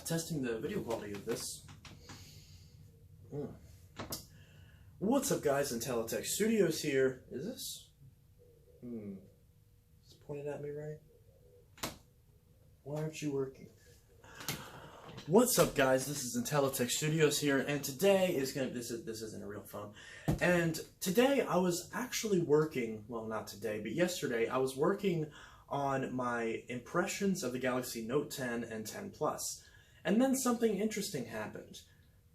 Testing the video quality of this. What's up, guys? Intelitech Studios here. Is this? It's pointed at me, right? Why aren't you working? What's up, guys? This is Intelitech Studios here, and today is this isn't a real phone. And today I was actually working, well, not today, but yesterday I was working on my impressions of the Galaxy Note 10 and 10 Plus. And then something interesting happened.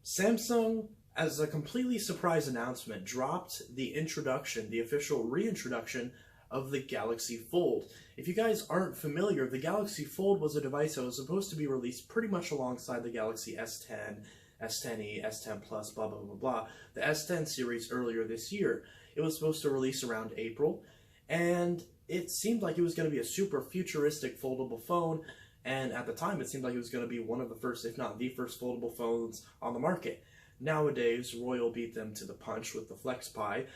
Samsung, as a completely surprise announcement, dropped the official reintroduction of the Galaxy Fold. If you guys aren't familiar, the Galaxy Fold was a device that was supposed to be released pretty much alongside the Galaxy S10, S10e, S10 Plus, blah, blah, blah, blah, the S10 series earlier this year. It was supposed to release around April, and it seemed like it was going to be a super futuristic foldable phone, and at the time it seemed like it was going to be one of the first, if not the first, foldable phones on the market. Nowadays, Royal beat them to the punch with the Flex Pi,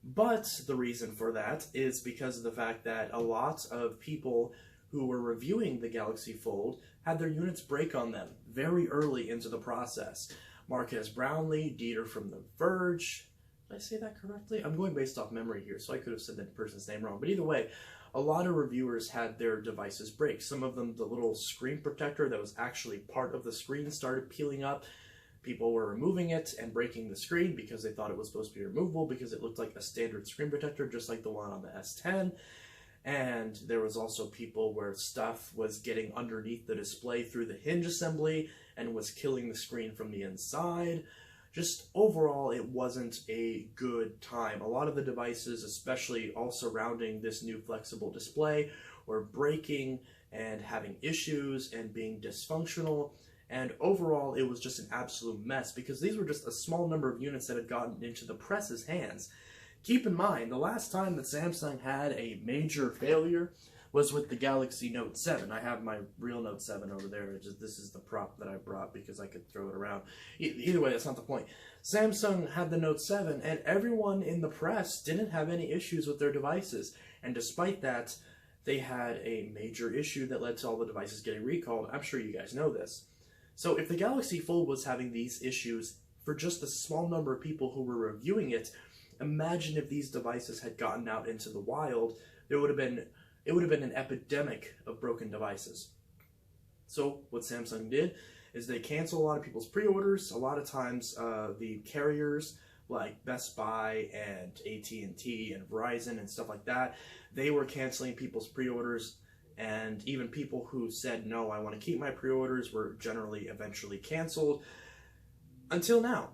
but the reason for that is because of the fact that a lot of people who were reviewing the Galaxy Fold had their units break on them very early into the process. Marques Brownlee, Dieter from The Verge, did I say that correctly? I'm going based off memory here, so I could have said that person's name wrong. But either way, a lot of reviewers had their devices break. Some of them, the little screen protector that was actually part of the screen started peeling up. People were removing it and breaking the screen because they thought it was supposed to be removable because it looked like a standard screen protector, just like the one on the S10. And there was also people where stuff was getting underneath the display through the hinge assembly and was killing the screen from the inside. Just overall, it wasn't a good time. A lot of the devices, especially all surrounding this new flexible display, were breaking and having issues and being dysfunctional. And overall, it was just an absolute mess because these were just a small number of units that had gotten into the press's hands. Keep in mind, the last time that Samsung had a major failure was with the Galaxy Note 7. I have my real Note 7 over there. This is the prop that I brought because I could throw it around. Either way, that's not the point. Samsung had the Note 7, and everyone in the press didn't have any issues with their devices. And despite that, they had a major issue that led to all the devices getting recalled. I'm sure you guys know this. So if the Galaxy Fold was having these issues for just a small number of people who were reviewing it, imagine if these devices had gotten out into the wild. It would have been an epidemic of broken devices. So what Samsung did is they canceled a lot of people's pre-orders. A lot of times the carriers like Best Buy and AT&T and Verizon and stuff like that, they were canceling people's pre-orders, and even people who said, no, I want to keep my pre-orders, were generally eventually canceled until now.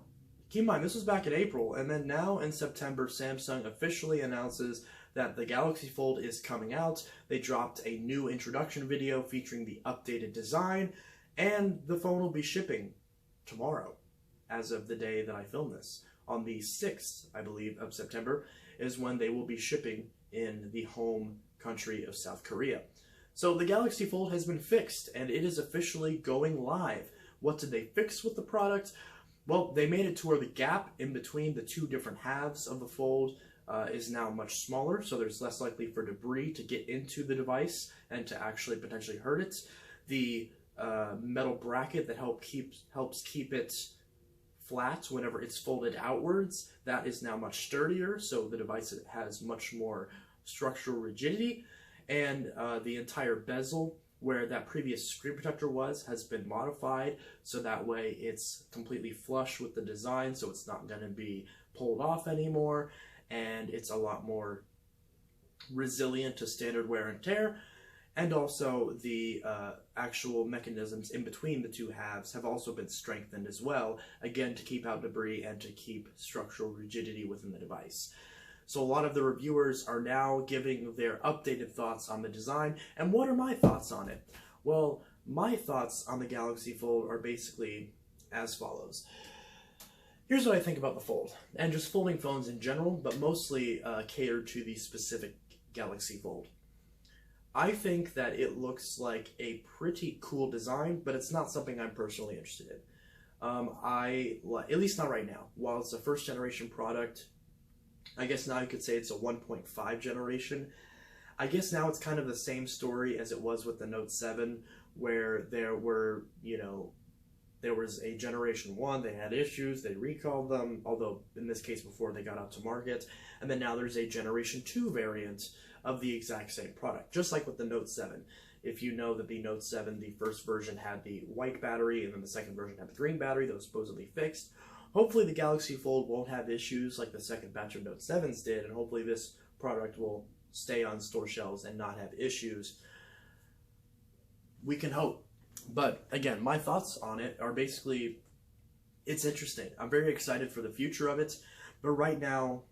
Keep in mind, this was back in April, and then now in September, Samsung officially announces that the Galaxy Fold is coming out. They dropped a new introduction video featuring the updated design, and the phone will be shipping tomorrow, as of the day that I film this. On the 6th, I believe, of September is when they will be shipping in the home country of South Korea. So the Galaxy Fold has been fixed, and it is officially going live. What did they fix with the product? Well, they made it to where the gap in between the two different halves of the Fold is now much smaller, so there's less likely for debris to get into the device and to actually potentially hurt it. The metal bracket that helps keep it flat whenever it's folded outwards, that is now much sturdier, so the device has much more structural rigidity. And the entire bezel, where that previous screen protector was, has been modified so that way it's completely flush with the design, so it's not going to be pulled off anymore, and it's a lot more resilient to standard wear and tear. And also the actual mechanisms in between the two halves have also been strengthened as well, again to keep out debris and to keep structural rigidity within the device. So a lot of the reviewers are now giving their updated thoughts on the design. And what are my thoughts on it? Well, my thoughts on the Galaxy Fold are basically as follows. Here's what I think about the Fold, and just folding phones in general, but mostly catered to the specific Galaxy Fold. I think that it looks like a pretty cool design, but it's not something I'm personally interested in. At least not right now. While it's a first generation product, I guess now you could say it's a 1.5 generation. I guess now it's kind of the same story as it was with the Note 7, where there were, there was a Generation 1, they had issues, they recalled them, although in this case before they got out to market, and then now there's a Generation 2 variant of the exact same product, just like with the Note 7. If you know that the Note 7, the first version had the white battery, and then the second version had the green battery that was supposedly fixed. Hopefully the Galaxy Fold won't have issues like the second batch of Note 7s did, and hopefully this product will stay on store shelves and not have issues. We can hope. But again, my thoughts on it are basically, it's interesting. I'm very excited for the future of it, but right now,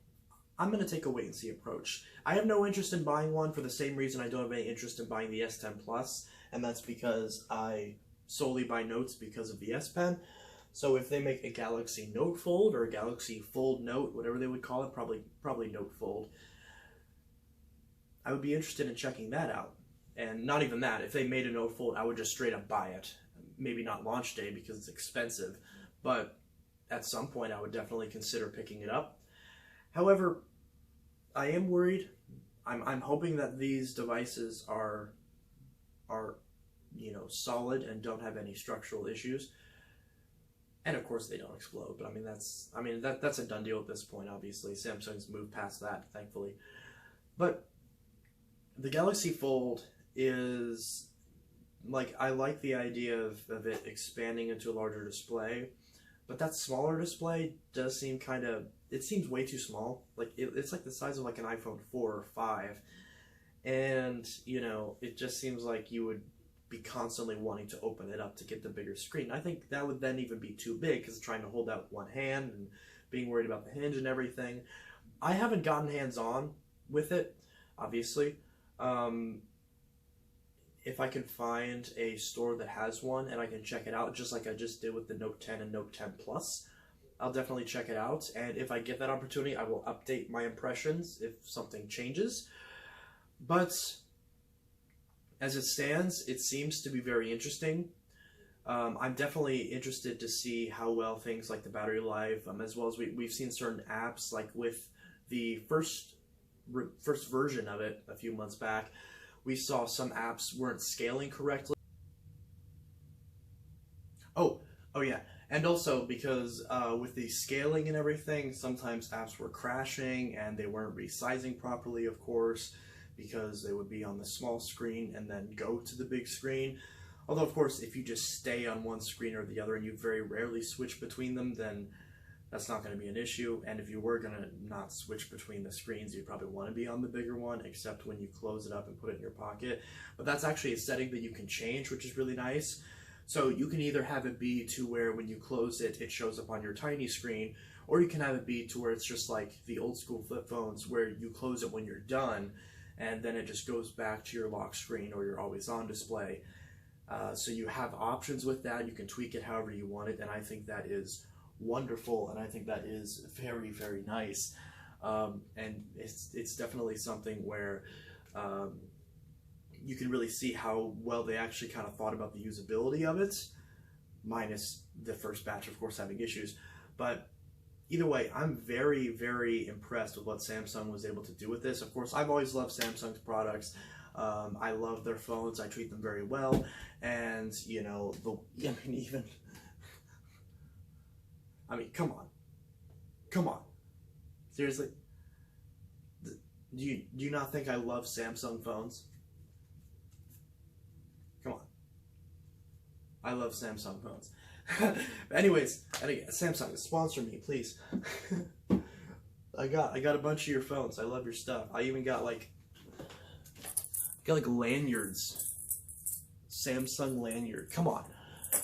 I'm going to take a wait-and-see approach. I have no interest in buying one for the same reason I don't have any interest in buying the S10 Plus, and that's because I solely buy Notes because of the S Pen. So if they make a Galaxy Note Fold or a Galaxy Fold Note, whatever they would call it, probably Note Fold, I would be interested in checking that out. And not even that, if they made a Note Fold, I would just straight up buy it. Maybe not launch day because it's expensive, but at some point I would definitely consider picking it up. However, I am worried. I'm hoping that these devices are solid and don't have any structural issues. And of course they don't explode, but that's a done deal at this point, obviously. Samsung's moved past that, thankfully. But the Galaxy Fold is, I like the idea of it expanding into a larger display, but that smaller display does seem it seems way too small. It's like the size of an iPhone 4 or 5, and it just seems like you would be constantly wanting to open it up to get the bigger screen. I think that would then even be too big because trying to hold out one hand and being worried about the hinge and everything. I haven't gotten hands-on with it, obviously. If I can find a store that has one and I can check it out, just like I just did with the Note 10 and Note 10 Plus, I'll definitely check it out. And if I get that opportunity, I will update my impressions if something changes. But as it stands, it seems to be very interesting. I'm definitely interested to see how well things like the battery life, as well as we've seen certain apps, like with the first version of it a few months back, we saw some apps weren't scaling correctly. Oh yeah, and also because with the scaling and everything, sometimes apps were crashing and they weren't resizing properly, of course, because they would be on the small screen and then go to the big screen. Although, of course, if you just stay on one screen or the other and you very rarely switch between them, then that's not going to be an issue. And if you were going to not switch between the screens, you'd probably want to be on the bigger one, except when you close it up and put it in your pocket. But that's actually a setting that you can change, which is really nice. So you can either have it be to where when you close it, it shows up on your tiny screen, or you can have it be to where it's just like the old school flip phones where you close it when you're done, and then it just goes back to your lock screen or your always on display. So you have options with that. You can tweak it however you want it, and I think that is wonderful, and I think that is very, very nice. And it's definitely something where you can really see how well they actually kind of thought about the usability of it, minus the first batch, of course, having issues. But either way, I'm very, very impressed with what Samsung was able to do with this. Of course, I've always loved Samsung's products. I love their phones. I treat them very well. And, come on. Come on. Seriously? Do you not think I love Samsung phones? Come on. I love Samsung phones. Anyways, and again, Samsung, sponsor me, please. I got a bunch of your phones. I love your stuff. I even got like lanyards. Samsung lanyard. Come on.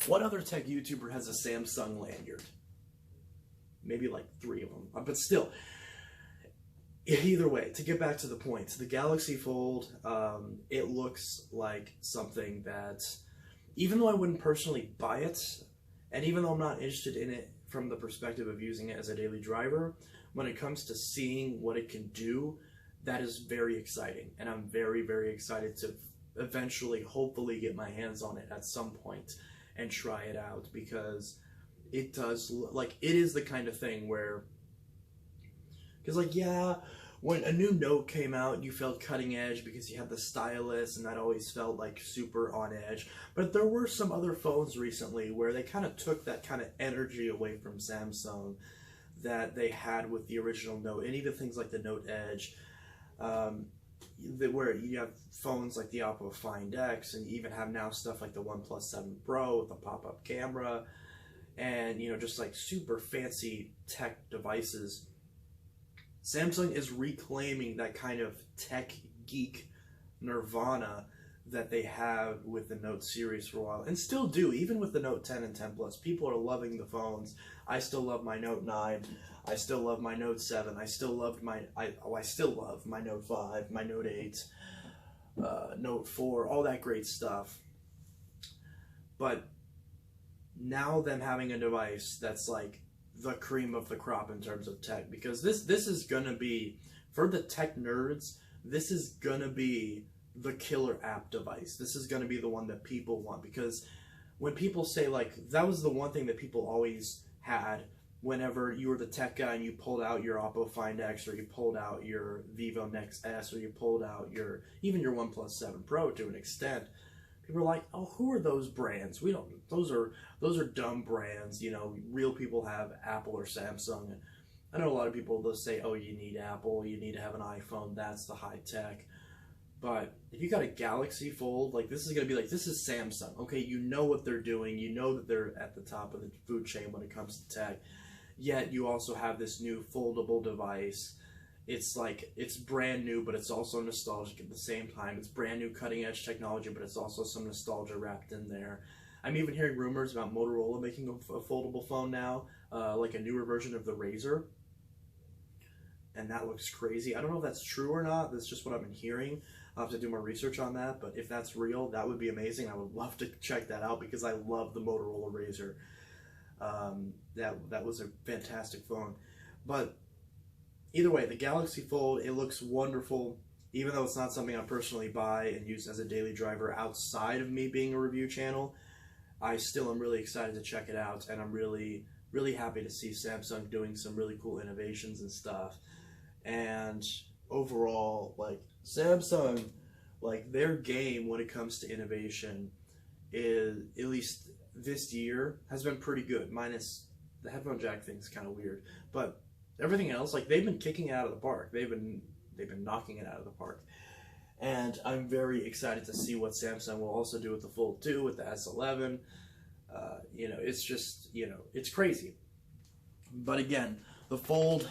What other tech YouTuber has a Samsung lanyard? Maybe like 3 of them. But still, either way, to get back to the point, the Galaxy Fold, it looks like something that, even though I wouldn't personally buy it, and even though I'm not interested in it from the perspective of using it as a daily driver, when it comes to seeing what it can do, that is very exciting. And I'm very, very excited to eventually, hopefully, get my hands on it at some point and try it out, because it does, it is the kind of thing where, because, yeah, when a new Note came out, you felt cutting edge because you had the stylus, and that always felt like super on edge. But there were some other phones recently where they kind of took that kind of energy away from Samsung that they had with the original Note, and even things like the Note Edge, where you have phones like the Oppo Find X, and you even have now stuff like the OnePlus 7 Pro with the pop-up camera, and just like super fancy tech devices. Samsung is reclaiming that kind of tech geek nirvana that they have with the Note series for a while, and still do, even with the Note 10 and 10 Plus. People are loving the phones. I still love my Note 9. I still love my Note 7. I still love my Note 5, my Note 8, Note 4, all that great stuff. But now them having a device that's like the cream of the crop in terms of tech, because this is gonna be, for the tech nerds, this is gonna be the killer app device. This is gonna be the one that people want, because when people say, like, that was the one thing that people always had whenever you were the tech guy and you pulled out your Oppo Find X, or you pulled out your Vivo Nex S, or you pulled out even your OnePlus 7 Pro to an extent. People are like, oh, who are those brands? We don't. Those are dumb brands. Real people have Apple or Samsung. And I know a lot of people, they'll say, oh, you need Apple, you need to have an iPhone. That's the high tech. But if you got a Galaxy Fold, like, this is gonna be like, this is Samsung. Okay, you know what they're doing. You know that they're at the top of the food chain when it comes to tech. Yet you also have this new foldable device. It's like, it's brand new, but it's also nostalgic at the same time. It's brand new cutting edge technology, but it's also some nostalgia wrapped in there. I'm even hearing rumors about Motorola making a foldable phone now, like a newer version of the Razr. And that looks crazy. I don't know if that's true or not. That's just what I've been hearing. I'll have to do more research on that, but if that's real, that would be amazing. I would love to check that out because I love the Motorola Razr. That was a fantastic phone. But either way, the Galaxy Fold, it looks wonderful, even though it's not something I personally buy and use as a daily driver outside of me being a review channel. I still am really excited to check it out, and I'm really, really happy to see Samsung doing some really cool innovations and stuff. And overall, like, Samsung, like, their game when it comes to innovation is, at least this year, has been pretty good, minus the headphone jack thing's kind of weird. But everything else, like, they've been kicking it out of the park. They've been knocking it out of the park. And I'm very excited to see what Samsung will also do with the Fold 2, with the S11. It's just, it's crazy. But again, the Fold,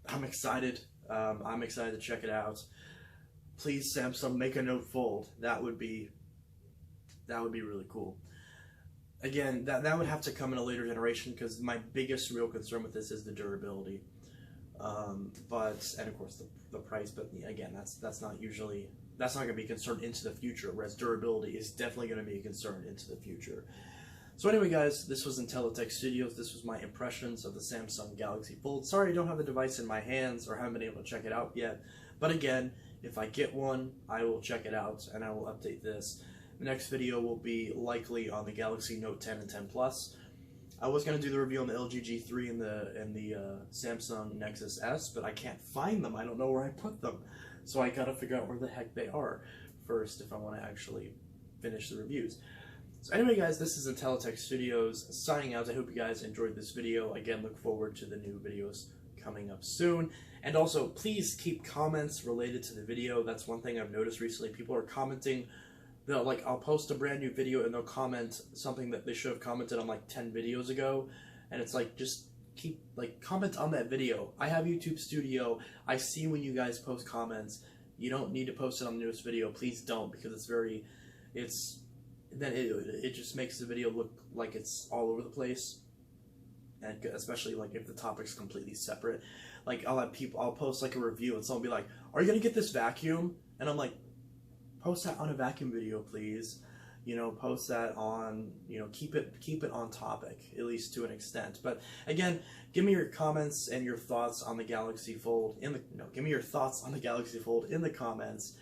I'm excited. I'm excited to check it out. Please, Samsung, make a Note Fold. That would be really cool. Again, that would have to come in a later generation, because my biggest real concern with this is the durability. And of course the price. But again, that's not going to be a concern into the future. Whereas durability is definitely going to be a concern into the future. So anyway, guys, this was IntelliTech Studios. This was my impressions of the Samsung Galaxy Fold. Sorry I don't have the device in my hands or haven't been able to check it out yet. But again, if I get one, I will check it out and I will update this. The next video will be likely on the Galaxy Note 10 and 10 Plus. I was going to do the review on the LG G3 and the Samsung Nexus S, but I can't find them. I don't know where I put them. So I got to figure out where the heck they are first if I want to actually finish the reviews. So anyway, guys, this is IntelliTech Studios signing out. I hope you guys enjoyed this video. Again, look forward to the new videos coming up soon. And also, please keep comments related to the video. That's one thing I've noticed recently. People are commenting. I'll post a brand new video and they'll comment something that they should have commented on like 10 videos ago. And it's like, just comment on that video. I have YouTube Studio. I see when you guys post comments. You don't need to post it on the newest video. Please don't, because it just makes the video look like it's all over the place. And especially like if the topic's completely separate. Like I'll post like a review and someone will be like, are you gonna get this vacuum? And I'm like, post that on a vacuum video, please. Post that on, keep it on topic, at least to an extent. But again, give me your comments and your thoughts on the Galaxy Fold give me your thoughts on the Galaxy Fold in the comments.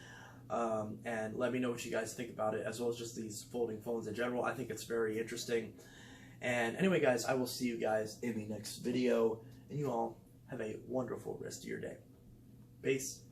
And let me know what you guys think about it, as well as just these folding phones in general. I think it's very interesting. And anyway, guys, I will see you guys in the next video, and you all have a wonderful rest of your day. Peace.